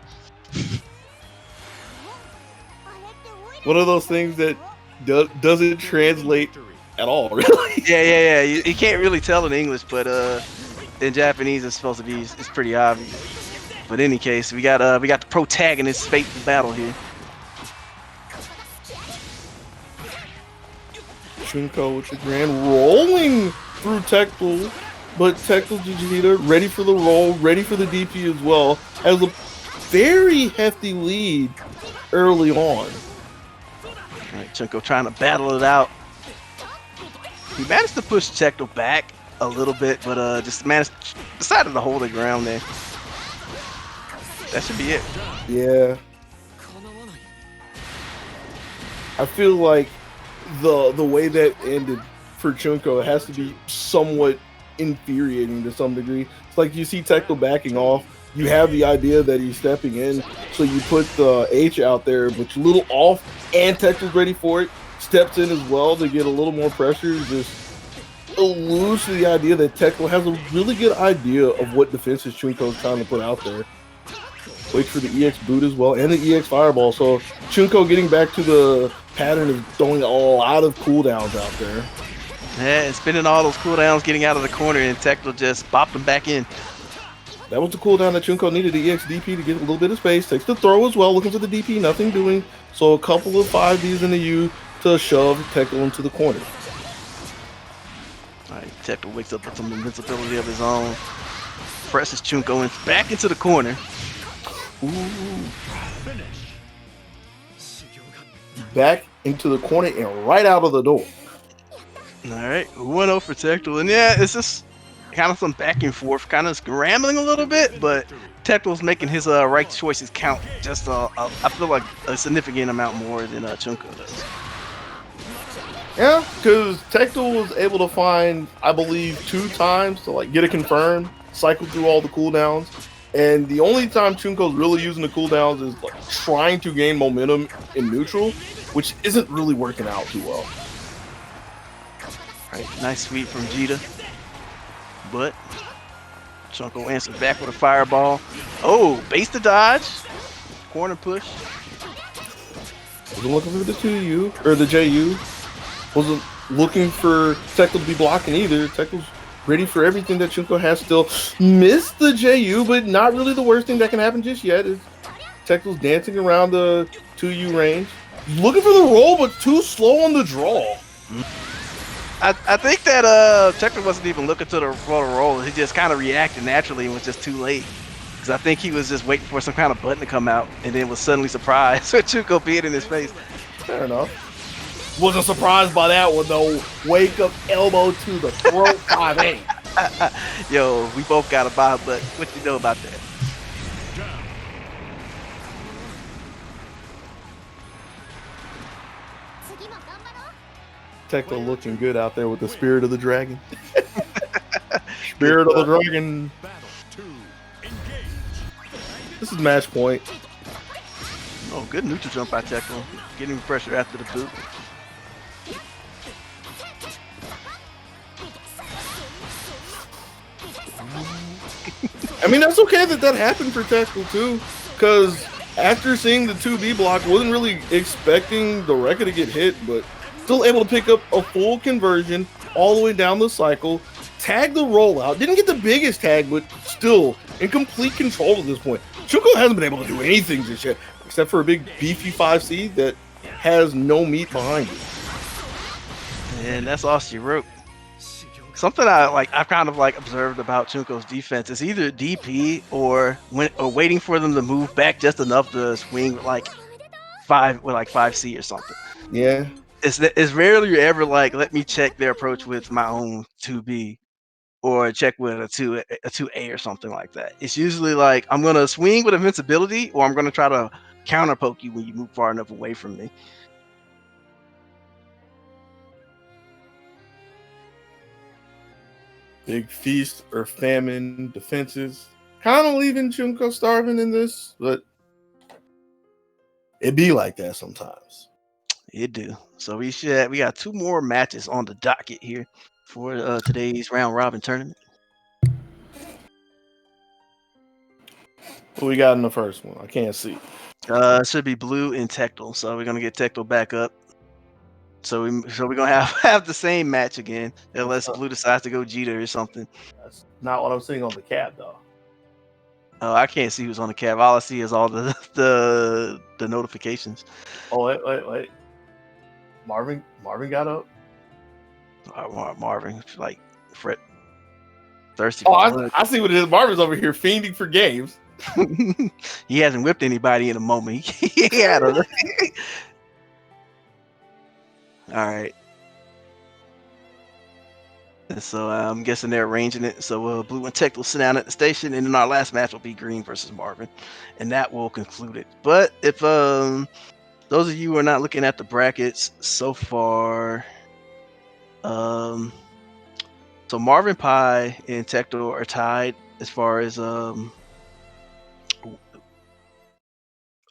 One of those things that doesn't translate at all, really. Yeah. You can't really tell in English, but in Japanese it's supposed to be. It's pretty obvious. But in any case, we got the protagonist fateful battle here. Chunko with the Grand rolling through Tectal, but Tectal Jujita ready for the roll, ready for the DP as well. Has a very hefty lead early on. All right, Chunko trying to battle it out. He managed to push Tectal back a little bit, but decided to hold the ground there. That should be it. Yeah. I feel like the way that ended for Chunko has to be somewhat infuriating to some degree. It's like you see Tectal backing off, you have the idea that he's stepping in, so you put the H out there, but you're a little off, and Tectal's ready for it, steps in as well to get a little more pressure, just alludes to the idea that Tectal has a really good idea of what defenses Chunko's trying to put out there. Waits for the EX boot as well, and the EX fireball, so Chunko getting back to the pattern of throwing a lot of cooldowns out there. Yeah, and spending all those cooldowns getting out of the corner, and Tectal just bopped them back in. That was the cooldown that Chunko needed, the EX DP to get a little bit of space. Takes the throw as well, looking for the DP, nothing doing. So a couple of 5Ds in the U to shove Tectal into the corner. Tecto wakes up with some invincibility of his own. Presses Chunko back into the corner. Ooh. Finish. Back into the corner and right out of the door. All right, 1-0 for Tecto. And yeah, it's just kind of some back and forth, kind of scrambling a little bit, but Tecto's making his right choices count just, I feel like a significant amount more than Chunko does. Yeah, because Tecto was able to find, I believe, 2 times to like get it confirmed, cycle through all the cooldowns. And the only time Chunko's really using the cooldowns is like trying to gain momentum in neutral, which isn't really working out too well. Right, nice sweep from Jita. But Chunko answers back with a fireball. Oh, base the dodge. Corner push. Wasn't looking for the 2U, or the JU. Wasn't looking for Tecto to be blocking either. Tecto's ready for everything that Chunko has still. Missed the JU, but not really the worst thing that can happen just yet. Is Tecto's dancing around the 2U range. Looking for the roll, but too slow on the draw. I think that Tecto wasn't even looking to for the roll. He just kind of reacted naturally and was just too late. Because I think he was just waiting for some kind of button to come out and then was suddenly surprised with Chunko being in his face. Fair enough. Wasn't surprised by that one though. Wake up, elbow to the throat, 5-8. Yo, we both got a bob, but what you know about that? Tecto looking good out there with the spirit of the dragon. Spirit of the dragon. Battle 2. Engage. This is match point. Oh, good neutral jump by Tecto. Getting pressure after the boot. I mean, that's okay that happened for Tecto too, because after seeing the 2B block, wasn't really expecting the Rekka to get hit, but still able to pick up a full conversion all the way down the cycle, tag the rollout, didn't get the biggest tag, but still in complete control at this point. Chunko hasn't been able to do anything just yet, except for a big beefy 5C that has no meat behind it. And that's all she wrote. Something I've kind of like observed about Chunko's defense is either DP or waiting for them to move back just enough to swing with like 5C or something. Yeah. It's rarely ever like let me check their approach with my own 2B or check with a 2A or something like that. It's usually like I'm gonna swing with invincibility or I'm gonna try to counter poke you when you move far enough away from me. Big feast or famine defenses. Kind of leaving Chunko starving in this, but it be like that sometimes. It do. So we got 2 more matches on the docket here for today's round robin tournament. What we got in the first one? I can't see. It should be Blue and Tecto. So we're gonna get Tecto back up. So we're gonna have the same match again, unless Blue decides to go Jeter or something. That's not what I'm seeing on the cab though. I can't see who's on the cab. All I see is all the notifications. Oh wait. Marvin got up. Marvin, like Fred, thirsty. Oh, I see what it is. Marvin's over here fiending for games. He hasn't whipped anybody in a moment. He had a. All right. And so I'm guessing they're arranging it. So Blue and Tech will sit down at the station, and then our last match will be Green versus Marvin, and that will conclude it. But if those of you who are not looking at the brackets so far, so Marvin Pie and Tecto are tied as far as oh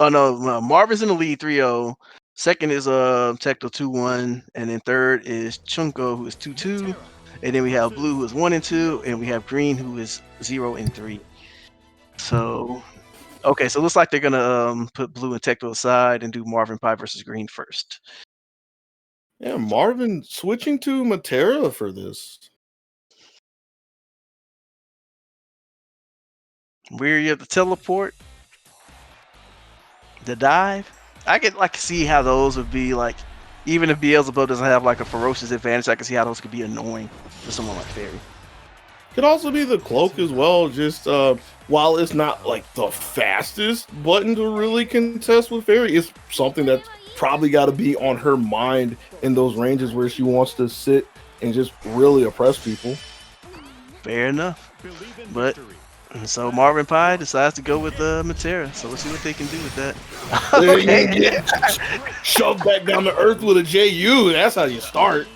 no, Marvin's in the lead 3-0. Second is Tecto 2-1, and then third is Chunko, who is 2-2, and then we have Blue, who is 1-2, and we have Green, who is 0-3. So okay, so it looks like they're gonna put Blue and Tecto aside and do Marvin Pie versus Green first. Yeah, Marvin switching to Matera for this. Weary of the teleport, the dive. I could like see how those would be like Even if Beelzebub doesn't have like a ferocious advantage, I can see how those could be annoying for someone like Fairy. Could also be the cloak as well. Just while it's not like the fastest button to really contest with Fairy, it's something that's probably got to be on her mind in those ranges where she wants to sit and just really oppress people. Fair enough. But so Marvin Pie decides to go with Matera. So let's see what they can do with that. Okay. Shove back down to earth with a JU. That's how you start.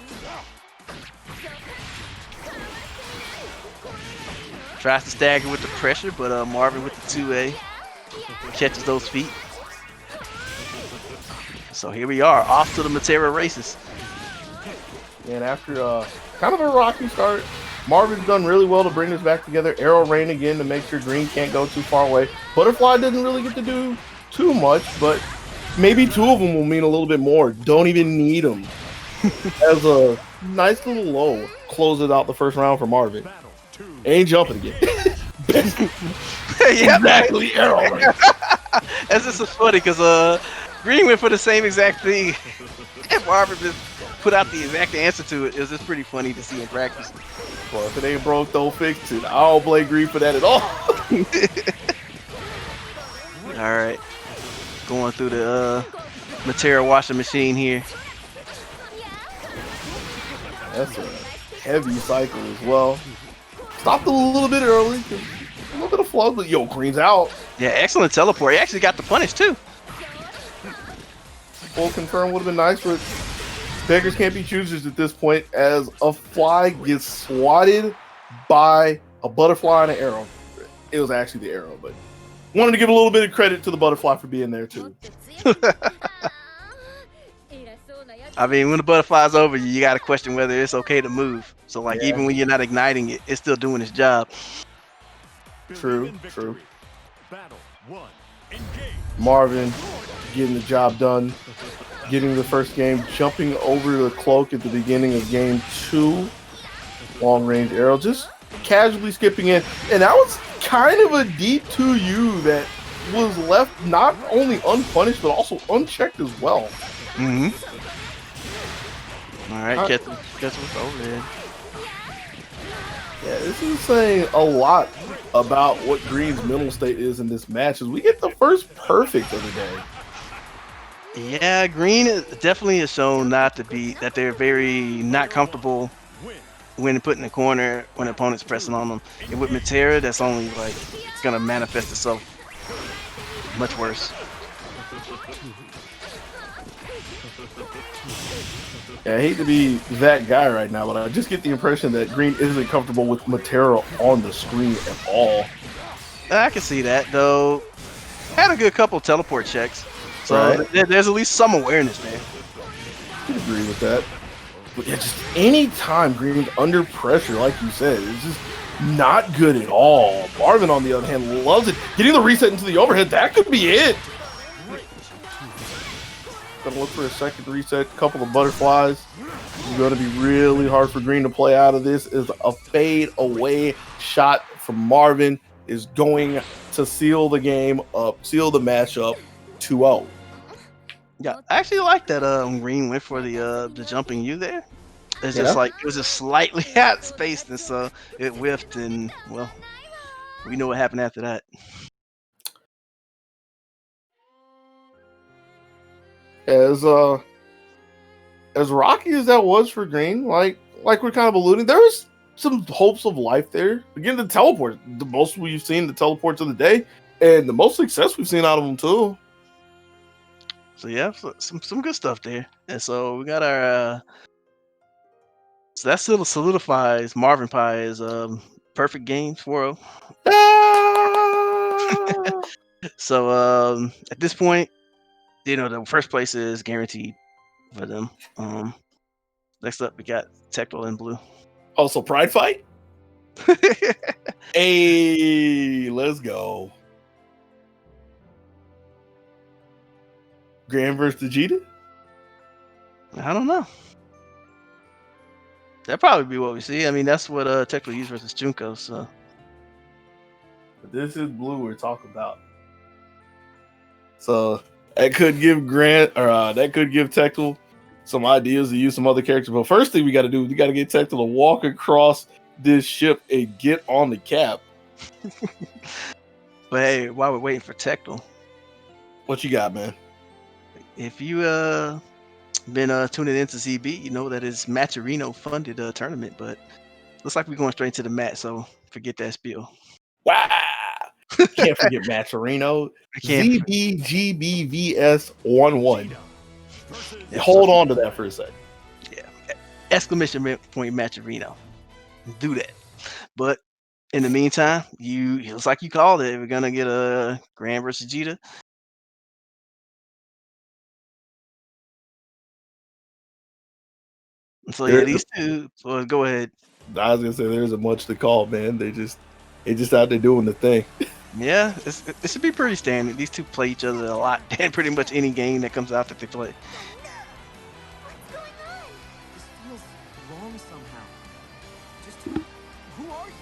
Tries to stagger with the pressure, but Marvin with the 2A catches those feet. So here we are, off to the Matera races. And after kind of a rocky start, Marvin's done really well to bring this back together. Arrow rain again to make sure Green can't go too far away. Butterfly didn't really get to do too much, but maybe two of them will mean a little bit more. Don't even need them. As a nice little low, closes out the first round for Marvin. Ain't jumping again. Yeah, exactly, arrow rain. That's just so funny because Green went for the same exact thing, and Marvin just put out the exact answer to it. It was just pretty funny to see in practice. Well, if it ain't broke, don't fix it. I don't blame Green for that at all. All right, going through the Matera washing machine here. That's a heavy cycle as well. Stopped a little bit early. A little bit of flow, but yo, Green's out. Yeah, excellent teleport. He actually got the punish too. Full confirm would have been nice, but beggars can't be choosers at this point as a fly gets swatted by a butterfly and an arrow. It was actually the arrow, but wanted to give a little bit of credit to the butterfly for being there too. I mean, when the butterfly's over you, you got to question whether it's okay to move. So, like, Yeah. even when you're not igniting it, it's still doing its job. True, true. Battle 1. Engage. Marvin getting the job done, getting the first game, jumping over the cloak at the beginning of game 2. Long range arrow, just casually skipping in. And that was kind of a deep 2U that was left not only unpunished, but also unchecked as well. Mm-hmm. All right, catch what's over there. Yeah, this is saying a lot about what Green's mental state is in this match as we get the first perfect of the day. Yeah, Green definitely has shown that they're very not comfortable when put in the corner when opponents pressing on them. And with Matera, that's only like it's gonna manifest itself much worse. Yeah, I hate to be that guy right now, but I just get the impression that Green isn't comfortable with Matera on the screen at all. I can see that though. Had a good couple teleport checks, so Right. there's at least some awareness there. I can agree with that. But yeah, just any time Green's under pressure, like you said, it's just not good at all. Marvin, on the other hand, loves it. Getting the reset into the overhead, that could be it. Gonna look for a second reset, couple of butterflies. It's gonna be really hard for Green to play out of this. Is a fade away shot from Marvin is going to seal the game up, seal the match up 2-0. Yeah, I actually like that Green went for the jumping U there. It's just Yeah. like it was just slightly out of space, and so it whiffed, and well, we know what happened after that. As rocky as that was for Green, like we're kind of alluding, there was some hopes of life there. Again, the teleport, the most we've seen the teleports of the day, and the most success we've seen out of them too. So yeah, some good stuff there. And so we got our so that still solidifies Marvin Pie as perfect game 4-0. Ah! So at this point, you know, the first place is guaranteed for them. Next up we got Tectal and Blue. Also, pride fight. Hey, let's go. Grand versus Vegeta. I don't know. That'd probably be what we see. I mean, that's what Tectal used versus Junko. So This is Blue we're talking about. So that could give Grant or that could give Tectal some ideas to use some other characters. But first thing we got to do, we got to get Tecto to walk across this ship and get on the cap. But hey, while we're waiting for Tecto, What you got, man? if you been tuning into ZB, you know that it's Matcherino funded tournament, but looks like we're going straight to the mat, so forget that spiel. Wow. Can't forget Matcherino. I can't. ZBGBVS 1-1. Yeah, Hold on to that for a second. Yeah. Exclamation point Matcherino. Do that. But in the meantime, it looks like you called it. We're gonna get a Grand versus Vegeta. So yeah, these two. So go ahead. I was gonna say there isn't much to call, man. They just out there doing the thing. Yeah, it should be pretty standard. These two play each other a lot in pretty much any game that comes out that they play. What's going on? This feels wrong somehow. Just who are you?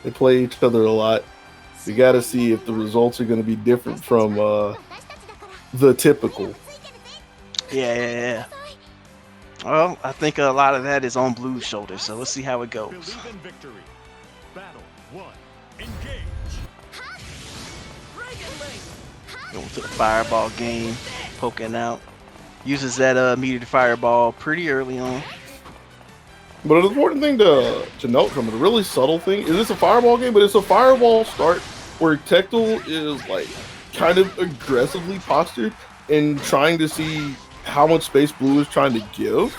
They play each other a lot. We got to see if the results are going to be different from the typical. Yeah. Well, I think a lot of that is on Blue's shoulders, so let's see how it goes. Believe in victory. Battle 1. Engage. Going to the fireball game, poking out. Uses that meteor fireball pretty early on. But an important thing to note from it, a really subtle thing, is it's a fireball game, but it's a fireball start where Tecto is like kind of aggressively postured and trying to see how much space Blue is trying to give.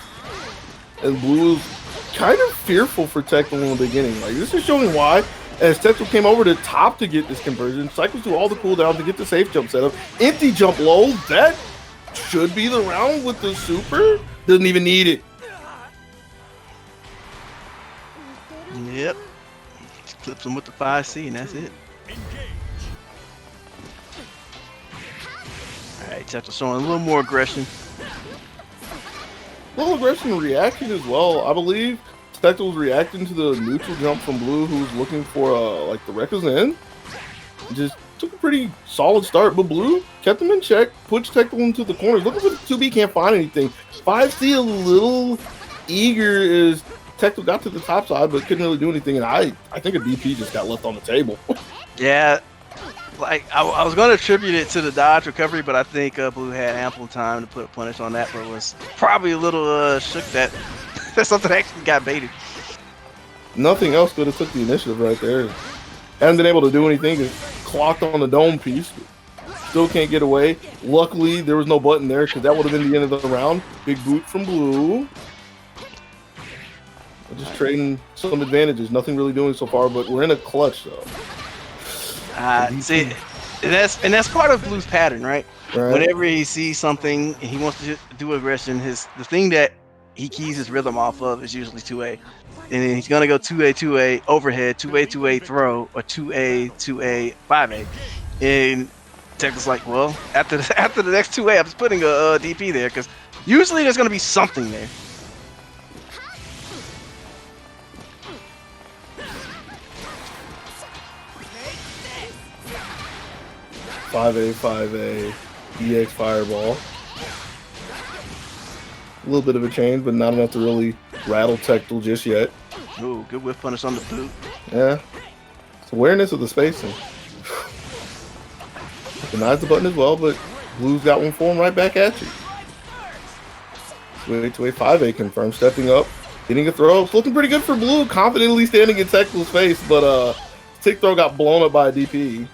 And Blue is kind of fearful for Tecto in the beginning. Like, this is showing why. As Tecto came over the top to get this conversion, cycles through all the cooldowns to get the safe jump set up. Empty jump low, that should be the round with the super. Doesn't even need it. Yep. Just clips him with the 5C and that's it. Alright, Tecto showing a little more aggression. A little aggression and reaction as well. I believe Tecto was reacting to the neutral jump from Blue, who was looking for like the Rekka's in. Just took a pretty solid start, but Blue kept him in check, pushed Tecto into the corners. Looking for the 2B, can't find anything. 5C a little eager as Tecto got to the top side, but couldn't really do anything. And I think a DP just got left on the table. Yeah, like I was going to attribute it to the dodge recovery, but I think Blue had ample time to put a punish on that, but was probably a little shook that something actually got baited. Nothing else could have took the initiative right there. Hadn't been able to do anything. Just clocked on the dome piece. Still can't get away. Luckily, there was no button there because that would have been the end of the round. Big boot from Blue. Just trading some advantages. Nothing really doing so far, but we're in a clutch though. See, that's part of Blue's pattern, right? Right. Whenever he sees something and he wants to do aggression, the thing that he keys his rhythm off of is usually 2A. And then he's gonna go 2A, 2A, overhead, 2A, 2A, throw, or 2A, 2A, 5A. And Tecto's like, well, after the next 2A, I'm just putting a DP there because usually there's gonna be something there. 5A, EX Fireball. A little bit of a change, but not enough to really rattle Tecto just yet. Ooh, good whiff punish on the boot. Yeah. It's awareness of the spacing. Denies the button as well, but Blue's got one for him right back at you. 2A, 5A confirmed, stepping up, getting a throw. It's looking pretty good for Blue, confidently standing in Tecto's face, but tick throw got blown up by a DP.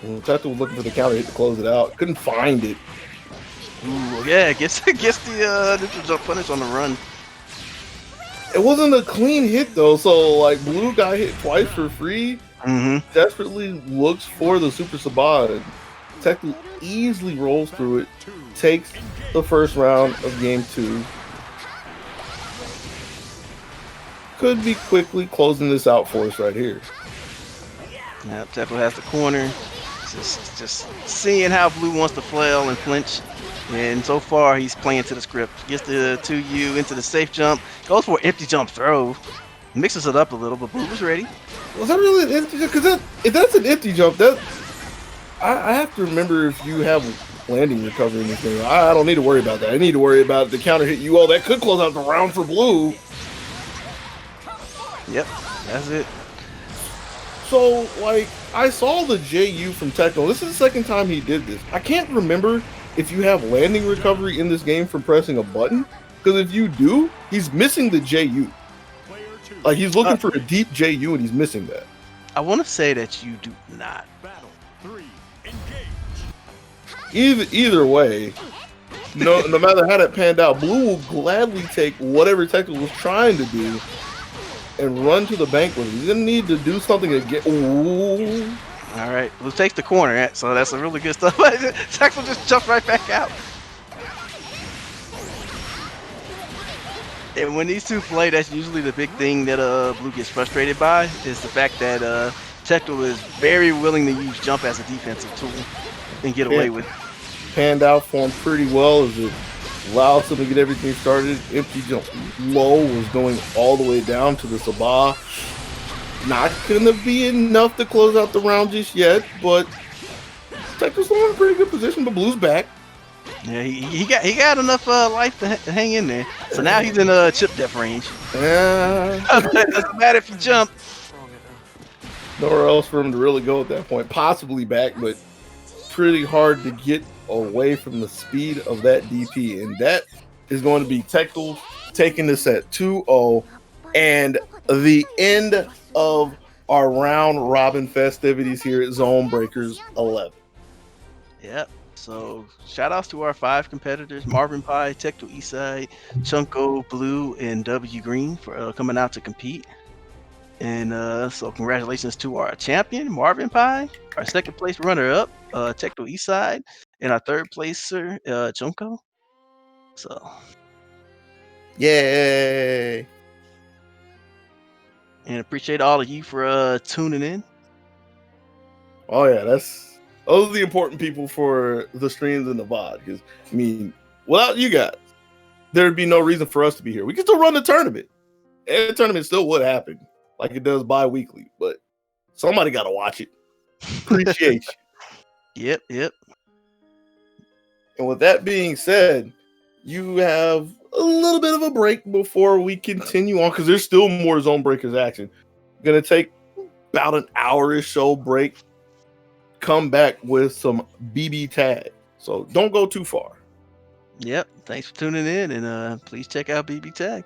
Tecto was looking for the counter hit to close it out. Couldn't find it. Ooh, yeah, gets the neutral jump punish on the run. It wasn't a clean hit though, so like Blue got hit twice for free. Desperately looks for the Super Sabah. Tecto easily rolls through it, takes the first round of game 2. Could be quickly closing this out for us right here. Yeah, Tecto has the corner. Just seeing how Blue wants to flail and flinch. And so far, he's playing to the script. Gets the 2U into the safe jump. Goes for an empty jump throw. Mixes it up a little, but Blue was ready. Was that really an empty jump? Because if that's an empty jump, I have to remember if you have landing recovery in this game. I don't need to worry about that. I need to worry about the counter hit you all that could close out the round for blue. Yep, that's it. So, like, I saw the JU from Techno. This is the second time he did this. I can't remember if you have landing recovery in this game from pressing a button. Because if you do, he's missing the JU. Player 2. Like, he's looking for a deep JU and he's missing that. I want to say that you do not. Battle 3. Engage. Either way, no matter how that panned out, Blue will gladly take whatever Techno was trying to do and run to the bank with it. He's gonna need to do something again. Ooh. All right, Blue takes the corner, so that's a really good stuff. Texel just jumps right back out. And when these two play, that's usually the big thing that Blue gets frustrated by, is the fact that Techno is very willing to use jump as a defensive tool and get away with it. Panned out for him pretty well as it allows him to get everything started. Empty jump low was going all the way down to the Sabah. Not gonna be enough to close out the round just yet, but Techno's still in a pretty good position, but Blue's back. Yeah, he got enough life to hang in there. So now he's in chip depth range. Doesn't matter if you jump. Nowhere else for him to really go at that point. Possibly back, but pretty hard to get away from the speed of that DP. And that is going to be Techno taking this at 2-0 and the end of our round robin festivities here at ZoneBreakers 11. Yep. So shout outs to our 5 competitors: Marvin Pie, Techno Eastside, Chunko, Blue, and W Green for coming out to compete. And so congratulations to our champion, Marvin Pie, our second place runner-up, Techno Eastside, and our third placer, Chunko. So Yay! and appreciate all of you for tuning in. Oh yeah, those are the important people for the streams and the VOD. Because I mean, without you guys, there'd be no reason for us to be here. We can still run the tournament, and the tournament still would happen like it does bi-weekly. But somebody got to watch it. Appreciate you. Yep. And with that being said, you have a little bit of a break before we continue on because there's still more ZoneBreakers action. Gonna take about an hour-ish so break. Come back with some BB tag. So don't go too far. Yep. Thanks for tuning in, and please check out BB Tag.